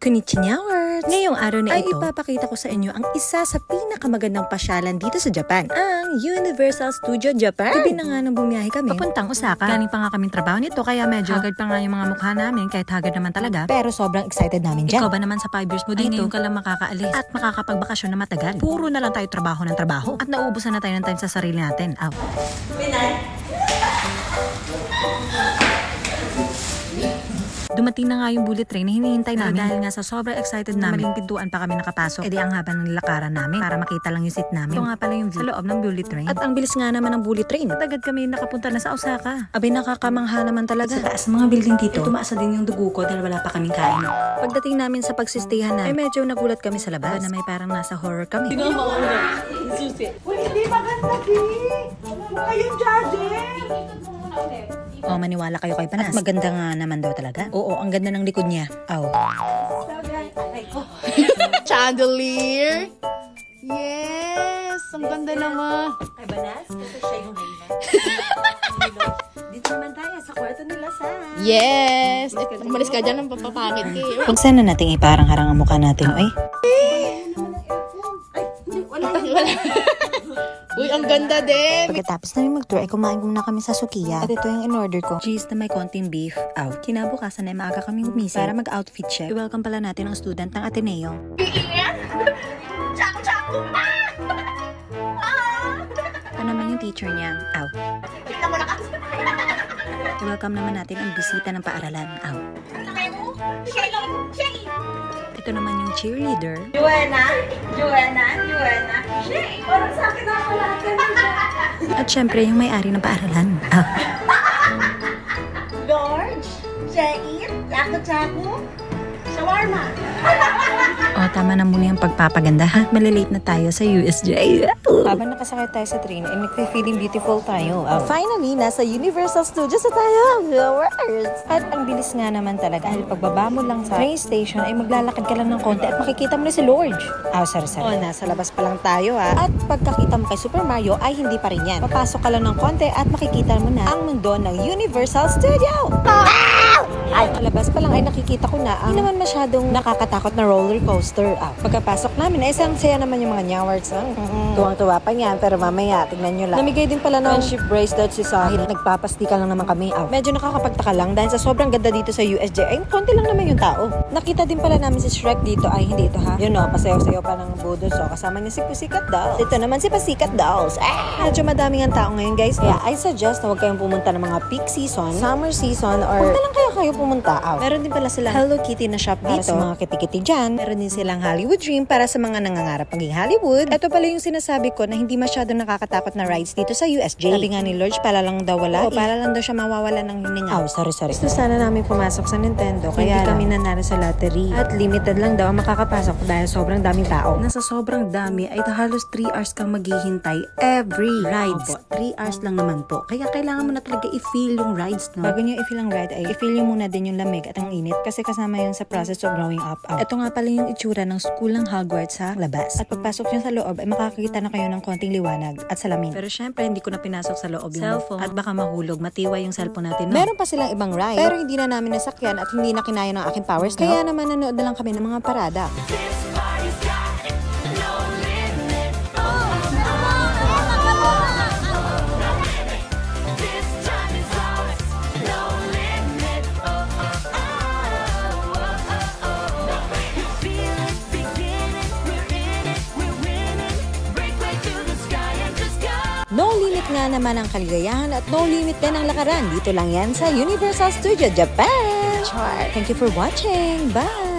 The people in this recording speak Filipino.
Konnichiwa! Ngayong araw na ito, ay ipapakita ko sa inyo ang isa sa pinakamagandang pasyalan dito sa Japan, ang Universal Studio Japan. Gabi na nga nang bumiyahe kami papuntang Osaka. Galing pa nga kaming trabaho nito, kaya medyo hagad pa nga yung mga mukha namin, kahit hagad naman talaga. Pero sobrang excited namin dyan. Ikaw ba naman sa 5 years mo dito? Ay, ngayon ka lang makakaalis at makakapagbakasyon na matagal. Puro na lang tayo trabaho ng trabaho at nauubusan na tayo ng time sa sarili natin. Dumating na nga yung bullet train na hinihintay namin dahil nga sa sobrang excited namin. Maling pintuan pa kami nakapasok. E di ang haba ng lakaran namin para makita lang yung seat namin. Ito nga pala yung view sa loob ng bullet train. At ang bilis nga naman ng bullet train. At agad kami nakapunta na sa Osaka. Abay, nakakamangha naman talaga. Sa taas mga building dito, tumaas na din yung dugo ko dahil wala pa kaming kain. Pagdating namin sa pagsistayhan na, ay medyo nagulat kami sa labas na may parang nasa horror kami. Uy, hindi maganda, Di! Huwag kayong judging! O, maniwala kayo kay Panas. At maganda nga naman daw talaga. Oo, ang ganda ng likod niya. Aw. Chandelier! Yes! Ang ganda naman. Kay Banas, kasi siya yung reyna. Dito naman tayo sa kwarto nila sa... Yes! Umalis ka dyan ng papapakit kayo. Huwag sana nating iparang-harang ang mukha natin, oy. Uy, ang ganda din! Pagkatapos namin mag-tour, ay kumain muna kami sa Sukiya. At ito yung in-order ko. Cheese na may konting beef. Out. Kinabukasan ay maaga kaming gumising para mag-outfit check. I-welcome pala natin ang student ng Ateneo. Ito naman yung teacher niya. Out. I-welcome naman natin ang bisita ng paaralan. Out. Ito naman yung cheerleader. Joanna! Shay! Parang sa akin ako lahat kanina. At syempre, yung may-ari ng paaralan. Out. George! Jair! Chaco! Shawarma! O, tama na muna yung pagpapaganda, ha? Malilate na tayo sa USJ. Habang nakasakay tayo sa train, ay nagfe-feeling beautiful tayo. Finally, nasa Universal Studios na tayo. At ang bilis nga naman talaga. Dahil pagbaba mo lang sa train station, ay maglalakad ka lang ng konti at makikita mo na si Lord. Sorry. Nasa labas pa lang tayo, ha? At pagkakita mo kay Super Mario, ay hindi pa rin yan. Papasok ka lang ng konti at makikita mo na ang mundo ng Universal Studio. Ay, palabas pa lang ay nakikita ko na hindi naman masyadong nakakatakot na roller coaster. Pagkapasok namin, ay isang saya naman yung mga nyawards. Tuwang-tuwa pa niyan, pero mamaya, tignan nyo lang. Namigay din pala ng friendship bracelet si Sahil. Nagpapastika lang naman kami. Medyo nakakapagtaka lang dahil sa sobrang ganda dito sa USJ, ay konti lang naman yung tao. Nakita din pala namin si Shrek dito. Ay, hindi ito ha. Yun o, pasayaw-sayaw pa ng budos. So, kasama niya si Pussycat Dolls. Ito naman si Pussycat Dolls. Medyo madaming ang tao ngayon, guys. Kaya I suggest na huwag kayong pumunta ng mga peak season, summer season, or huwag na lang kayo pumunta. Meron din pala silang Hello Kitty na shop dito. Para sa mga kitikiti dyan. Meron din silang Hollywood Dream para sa mga nangangarap maging Hollywood. Ito pala yung sinasabi ko na hindi masyado nakakatakot na rides dito sa USJ. Sabi nga ni Lodge, para lang daw wala. O, para lang daw siya mawawala ng hininga. Sorry. Gusto sana namin pumasok sa Nintendo. Kaya hindi kami nanalo sa lottery. At limited lang daw ang makakapasok dahil sobrang daming tao. Nasa sobrang dami ay halos 3 hours kang maghihintay every rides. 3 hours lang naman po. Kaya kailangan mo na talaga i-feel yung rides, no? Bago nyo i-feel ang ride ay i-feel nyo muna din yung lamig at ang init kasi kasama yun sa process of growing up. Ito nga pala yung itsura ng school ng Hogwarts sa labas. At pagpasok nyo sa loob ay makakakita na kayo ng konting liwanag at salamin. Pero syempre hindi ko na pinasok sa loob yung cellphone at baka mahulog, matiwa yung cellphone natin. No? Meron pa silang ibang ride pero hindi na namin nasakyan at hindi na kinaya ng aking powers. Kaya naman nanood na lang kami ng mga parada. No limit nga naman ang kaligayahan at no limit din ang lakaran. Dito lang yan sa Universal Studio Japan. Thank you for watching. Bye!